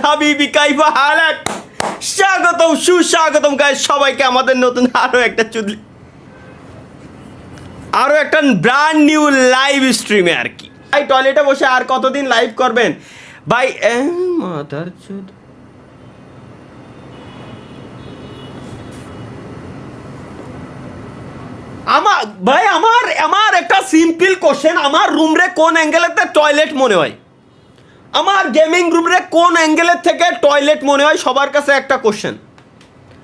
হাবিবি কাইফা হালাক, স্বাগতম সুস্বাগতম গাইস সবাইকে আমাদের নতুন আরো একটা ব্র্যান্ড নিউ লাইভ স্ট্রিমে আর কি। ভাই টয়লেটে বসে আর কতদিন লাইভ করবেন ভাই? মাদার চোদ, আমার একটা সিম্পল কোশ্চেন, আমার রুম রে কোন অ্যাঙ্গেলেতে টয়লেট মনে হয়? আমার গেমিং রুম রে কোন অ্যাঙ্গেলের থেকে টয়লেট মনে হয়? সবার কাছে একটা কোশ্চেন।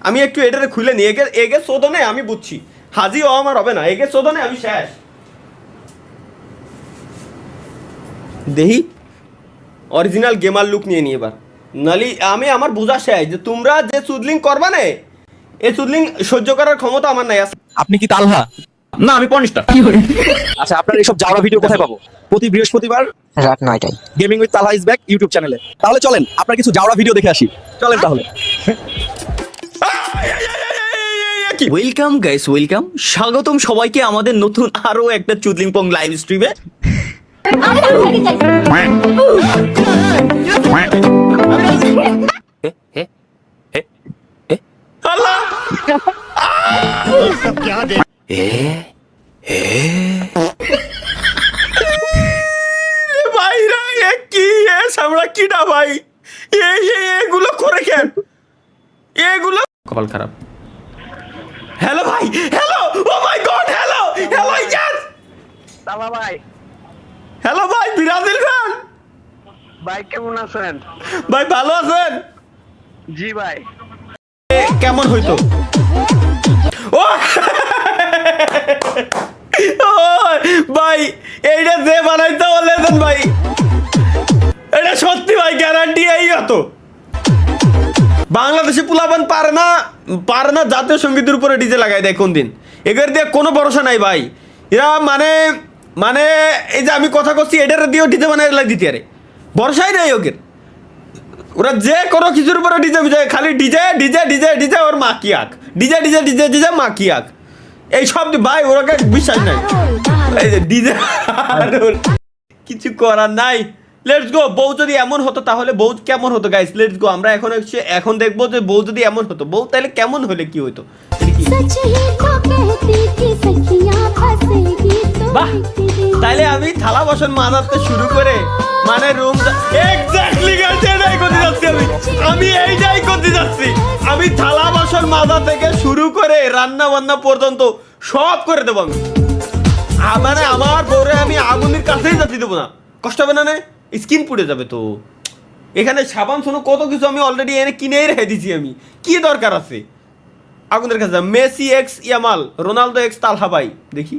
আমি একটু এটারে খুলে নিই, এগে শোধনে আমি বুঝছি, হাজি ও আমার হবে না, এগে শোধনে আমি শেষ। দেখি অরিজিনাল গেমার লুক নিয়ে নিই এবার, নালি আমি আমার বোঝা শেষ যে তোমরা যে চুদলিং করবা না, এই চুদলিং সহ্য করার ক্ষমতা আমার নাই। আপনি কি তালহা? না, আমি পনিষ্টার। আচ্ছা, আপনার এইসব যাওয়া ভিডিও কোথায় পাবো? প্রতি বৃহস্পতিবার রাত 9টায় gaming with Talha is back YouTube চ্যানেলে। তাহলে চলেন আপনার কিছু যাওয়া ভিডিও দেখে আসি, চলেন তাহলে। ওয়েলকাম গাইস, ওয়েলকাম, স্বাগতম সবাইকে আমাদের নতুন আরো একটা চুদলিং পং লাইভ স্ট্রিমে। ভাইরা এ কি আমরা কিডা ভাই, এগুলো করে কেন? এগুলো কপাল খারাপ। হ্যালো ভাই, হ্যালো, ও মাই গড, হ্যালো হ্যালো ইয়েস তালা ভাই, হ্যালো ভাই, ব্রাজিল ফ্যান ভাই কেমন আছেন? ভাই ভালো আছেন? জি ভাই। কেমন হইতো? ও ও ভাই, এইটা যে বানাইতে বলেছেন ভাই, এটা সত্যি ভাই, গ্যারান্টি এই হতো। বাংলাদেশে পুলাবান পারে না জাতীয় সঙ্গীতের উপরে ডিজে লাগাই দেয় কোন দিন, এদের দিয়ে কোনো ভরসা নাই ভাই। এরা মানে এই যে আমি কথা করছি, এটার দিয়েও ডিজে বানাই দিতে আরে ভরসাই নাই ওকে। ওরা যে কোনো কিছুর উপরে ডিজে খালি ডিজে ডিজে ডিজে ডিজে, ওর মা কি আঁক, ডিজে ডিজে ডিজে ডিজে মা কি আঁক, এই সব ভাই ওরাকে বিশ্বাস নাই। এই যে ডিজে কিছু করার নাই। Let's go. বউ যদি এমন হতো তাহলে বউ কেমন হতো গাইস? Let's go. আমরা এখন দেখবো যে বউ যদি এমন হতো, বউ তাহলে কেমন হলে কি হতো। বাহ, তাইলে আমি থালা বাসন মাজাতে শুরু করে মানে রুম এক্স্যাক্টলি গাইস, এটাই করতে যাচ্ছি আমি এইটাই করতে যাচ্ছি। আমি থালা বাসন মাজা থেকে শুরু করে রান্না বান্না পর্যন্ত সব করে দেবো আমি। মানে আমার বউরে আমি আগুনের কাছেই যাতে দেবো না, কষ্ট হবে না, স্কিন পুড়ে যাবে তো। এখানে সাবান শোনো কত কিছু আমি অলরেডি এনে কিনেই রেখে দিছি, আমি কি দরকার আছে আগুনের কাছে? Messi x Yamal, Ronaldo x Talha ভাই, দেখি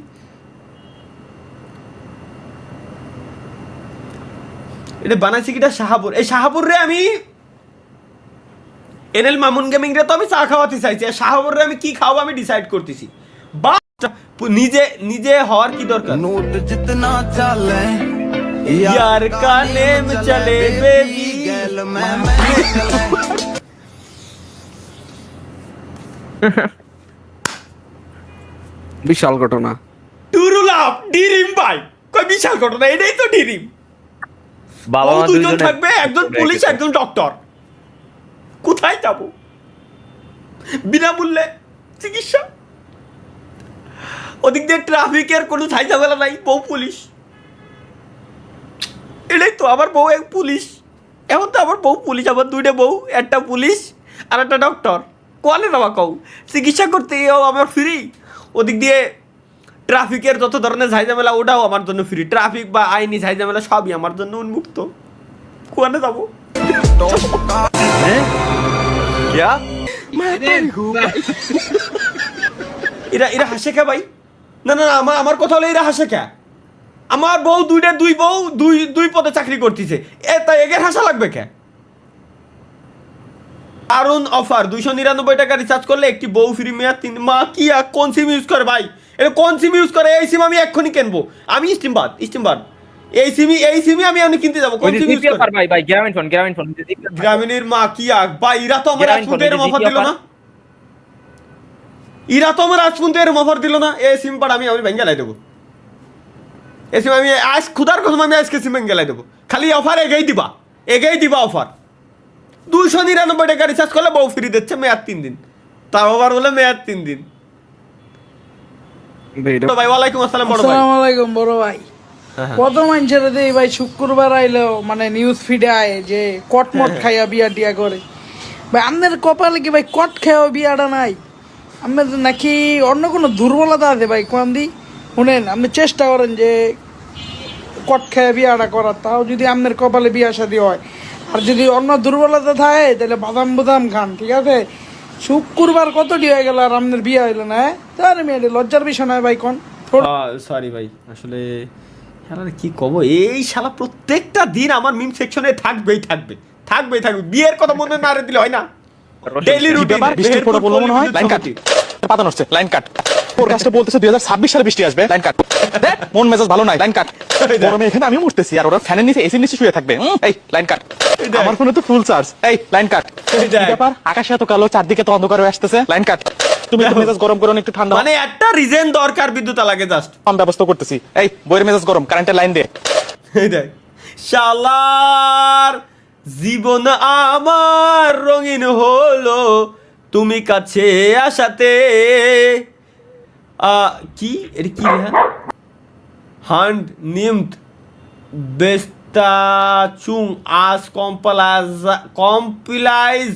এটা বানাইছি কিটা শাহাপুর। এই শাহাপুর রে আমি এনএল মামুন গেমিং রে তো আমি চা খাওয়াতে চাইছি, আর শাহাপুর রে আমি কি খাওয়াবো আমি ডিসাইড করতেছি। বা নিজে হওয়ার কি দরকার? নোট জিতনা চলে यार का नेम चले बेबी, বিশাল ঘটনা। টুরুলাভ ডিরিম ভাই, কই বিশাল ঘটনা? এটাই তো ডিরিম। বাবা মা দুজন থাকবে, একজন পুলিশ একজন ডক্টর। কোথায় যাব? বিনামূল্যে চিকিৎসা, ওদিক দিয়ে ট্রাফিকের কোনো ঝামেলা নাই, বউ পুলিশ। এটাই তো আমার বউ এক পুলিশ, এমন তো আমার বউ পুলিশ, আমার দুইটা বউ, একটা পুলিশ আর একটা ডক্টর। কোয়ালে যাওয়া কও চিকিৎসা করতে, এও আমার ফ্রি। ওদিক দিয়ে ট্রাফিকের যত ধরনের ঝামেলা ওটাও আমার জন্য ফ্রি। ট্রাফিক বা আইনি ঝামেলা সবই আমার জন্য উন্মুক্ত। কোয়ালে যাবো? এরা হাসে কে ভাই? না না, আমার কথা হলো এরা হাসে কে? আমার বউ দুই বউ দুই পদে চাকরি করতেছে, তাই এগের হাসা লাগবে কে? দারুন অফার, 299 টাকা রিচার্জ করলে একটি বউ ফ্রি, মেয়াদ 3 মাস। কি কোন সিম ইউজ করে ভাই? এটা কোন সিম ইউজ করে? এই সিম আমি এক্ষুনি কিনবো। আমি স্টিমবাদ এই সিমি আমি কিনতে যাবো। কোন সিম ইউজ করে ভাই? গ্রামীণের মা কি ভাই, এরা তো আমার আজপুন্তের অফার দিল না, এই সিম পার আমি ভেঙে লাই দেবো। এই সিম আমি আজ খুদার কথা আমি আজকে সিম ভেঙে লাই দেবো। খালি অফার এগেই দিবা অফার। 299 টাকা রিচার্জ করলে বউ ফ্রি দিচ্ছে মেয়াদ 3 দিন, তাও আবার বলে মেয়াদ 3 দিন। তো ভাই ওয়ালাইকুম আসসালাম বড় ভাই। আসসালামু আলাইকুম বড় ভাই। কত মানুষের দেই ভাই শুক্রবার আইলেও মানে নিউজ ফিডে আয় যে কটমট খাইয়া বিয়া টিয়া করে। ভাই আপনার কপালে কি ভাই কট খাইয়া বিয়াটা নাই? আপনার নাকি অন্য কোনো দুর্বলতা আছে ভাই? কোন দি শুনেন, আপনি চেষ্টা করেন যে কট খাইয়া বিয়াটা করার, তাও যদি আপনার কপালে বিয়া শাদী হয়। আর যদি অন্য দুর্বলতা থাকে তাহলে বাদাম বুদাম খান, ঠিক আছে? শুক্রবার কতটি হয়ে গেল আর আপনার বিয়ে হইলো না? তার মেয়ে লজ্জার বিষয় নয় ভাই কোন? সরি ভাই, আসলে শালার কি কব, এই শালা প্রত্যেকটা দিন আমার মিম সেকশনে থাকবেই থাকবে, থাকবেই থাকবে। বিয়ের কথা মনে না রে দিলে হয় না। ডেইলি রুটিন, বৃষ্টির ফটো বললো মনে হয়, লাইন কাট, পাতা নড়ছে, লাইন কাট। ফোরকাস্টে বলতেছে 2026 সালে বৃষ্টি আসবে, লাইন কাট। দেখ মন মেজাজ ভালো নাই, লাইন কাট। গরমে এখানে আমি মরতেছি আর ওরা ফ্যানের নিচে এসির নিচে শুয়ে থাকবে। এই লাইন কাট। আমার ফোনে তো ফুল চার্জ, এই লাইন কাট। কি ব্যাপার, আকাশে এত কালো, চারদিকে তো অন্ধকার হয়ে আসতেছে, লাইন কাট। তুমি তো মেজাজ গরম করো না, একটু ঠান্ডা। মানে একটা রিজন দরকার, বিদ্যুৎ লাগে জাস্ট আমি ব্যবস্থা করতেছি। এই বইয়ের মেজাজ গরম, কারেন্টের লাইন দে। এই দেখ শালার জীবন আমার রঙিন হলো তুমি কাছে আসাতে। কি এটা কি লেখা? হান্ড নিমত বেস্তা চুং আস কম্পিলাইজ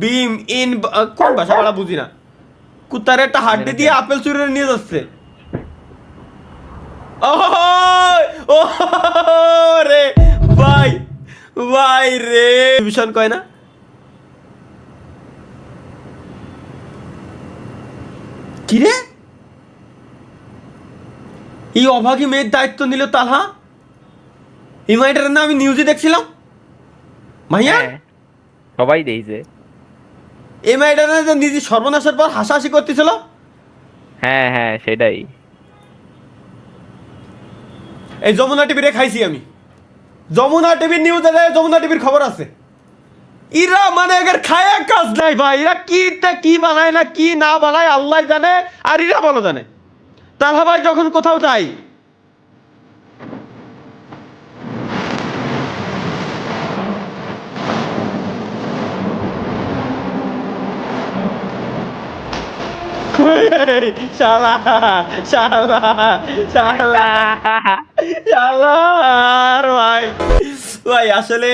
বিম ইন, কোন ভাষা বলা বুঝি না। কুত্তার একটা হাড্ডি দিয়ে আপেল চুরি করে নিয়ে যাচ্ছে। ও রে ভাই, ভাই রে ভীষণ কয় না। কি রে, এই অভাগী মেয়ের দায়িত্ব নিল তালহা। এই মাইটার না আমি নিউজে দেখছিলাম ভাইয়া, সবাই দেখছে। এই মাইটার নিজে সর্বনাশের পর হাসাহাসি করতেছিল। হ্যাঁ হ্যাঁ সেটাই। এই যমুনা টিভিরে খাইছি আমি, যমুনা টিভির নিউজ আছে, যমুনা টিভির খবর আছে। ইরা মানে এর খায়া কাজ নাই ভাই, এরা কি বানায় না কি না বানায় আল্লাহ জানে, আর ইরা ভালো জানে। তালহা ভাই যখন কোথাও যাই শালা শালা শালা শালার ভাই, ভাই আসলে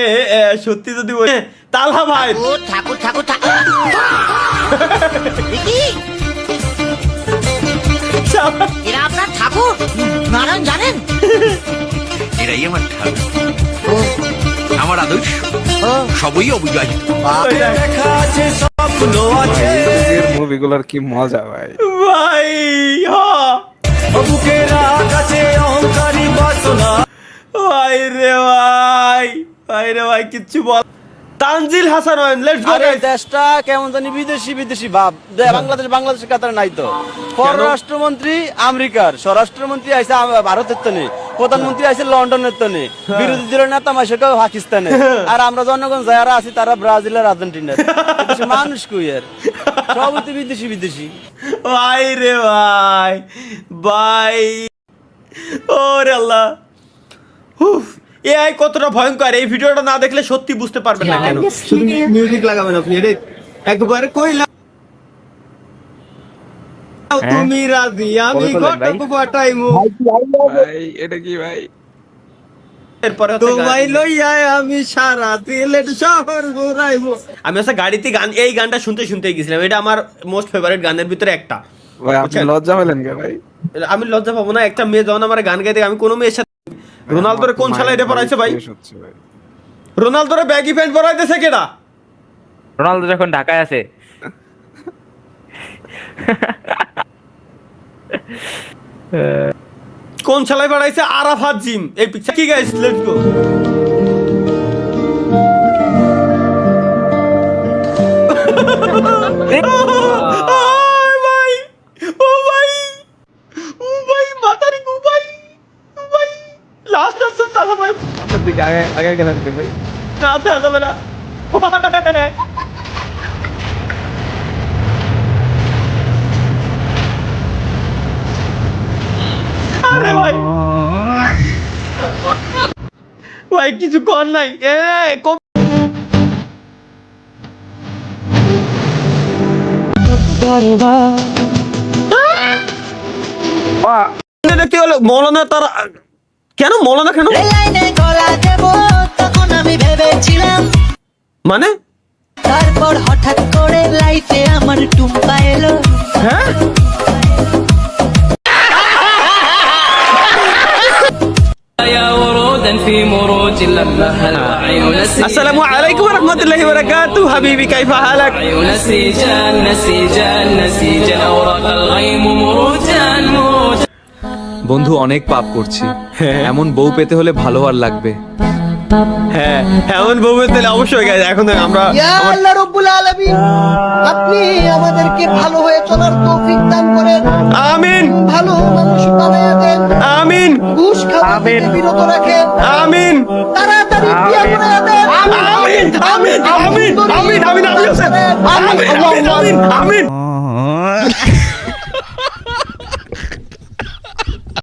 সত্যি যদি বলি তালহা ভাই ঠাকুর ঠাকুর ঠাকুর এরা আপনার ঠাকুর নারায়ণ জানেন? এরাই আমার ঠাকুর, আমার আদর্শ, সবই অবিবাহিত। মুভিগুলোর কি মজা ভাই। ভাই ভাই রে ভাই, ভাই রে ভাই কিচ্ছু বল। Tanzil Hasan, let's go guys. দেশটা কেমন জানি বিদেশি বিদেশি ভাব। বাংলাদেশের কাতার নাই তো। পররাষ্ট্রমন্ত্রী আমেরিকার, স্বরাষ্ট্রমন্ত্রী আইছে ভারতের তনে, প্রধানমন্ত্রী আইছে লন্ডনের তনে, বিরোধী দলের নেতা মাসে পাকিস্তানে, আর আমরা জনগণ যারা আছি তারা ব্রাজিলের আর্জেন্টিনার। মানুষ কই আর সবই তো বিদেশি বিদেশি। ভাই রে ভাই, ভাই ওরে আল্লাহ, উফ, এআই কতটা ভয়ঙ্কর, এই ভিডিওটা না দেখলে সত্যি বুঝতে পারবেন না। কেন শুধু মিউজিক লাগাবেন আপনি, এটা একবারে কইলা তুমি রাজি আমি ঘটক পাঠাইমু। ভাই এটা কি ভাই? এরপরে তোমায় লইয়া আমি সারা সিলেট শহর ঘুরাইবো। আমি আসলে গাড়িতে গান, এই গানটা শুনতে শুনতে গেছিলাম। এটা আমার মোস্ট ফেভারিট গানের ভিতরে একটা। ভাই আপনি লজ্জা পেলেন কে ভাই? আমি লজ্জা পাবো না? একটা মেয়ে যখন আমার গান গাইতে, আমি কোনো মেয়ের সাথে রোনালদোরে কোন শালা এটা পরাইছে ভাই? রোনালদোরে ব্যাগি প্যান্ট পরাইতেছে কেডা? রোনালদো যখন ঢাকায় আছে। কোন শালাই পরাইছে? আরাফাত জিম। এই পিকচার কি গাইস, লেটস গো। ভাই ও ভাই, ও ভাই মাতারি গো ভাই, ও ভাই লাস্ট আসছে তাহলে ভাই দিকে আগে আগে কেন ভাই? না দেখা যাবে না। আরে ভাই, ভাই কিছু কর নাই। এটা কি হলো মৌলানা তারা কেন মৌলানা কেন লাইনে গলা দেব তখন আমি ভেবেছিলাম, মানে তারপর হঠাৎ করে লাইফে আমার টুম্পা এলো। হ্যাঁ আসসালামু আলাইকুম ওয়া রাহমাতুল্লাহি ওয়া বারাকাতুহু হাবিবি কাইফা হালাক বন্ধু অনেক পাপ করছি, এমন বউ পেতে হলে ভালো আর লাগবে। হ্যাঁ এমন বউ তাহলে অবশ্যই guys, এখন তো আমরা আল্লাহ রাব্বুল আলামিন আপনি আমাদেরকে ভালো হয়ে চলার তৌফিক দান করেন, আমিন ভালো মানুষ বানায়া দেন, আমিন ঘুষ খাওয়া থেকে বিরত রাখেন, আমিন তাড়াতাড়ি বিয়ে করে দেন। আমিন আমিন আমিন আমিন আমিন আমিন আমিন আমিন আমিন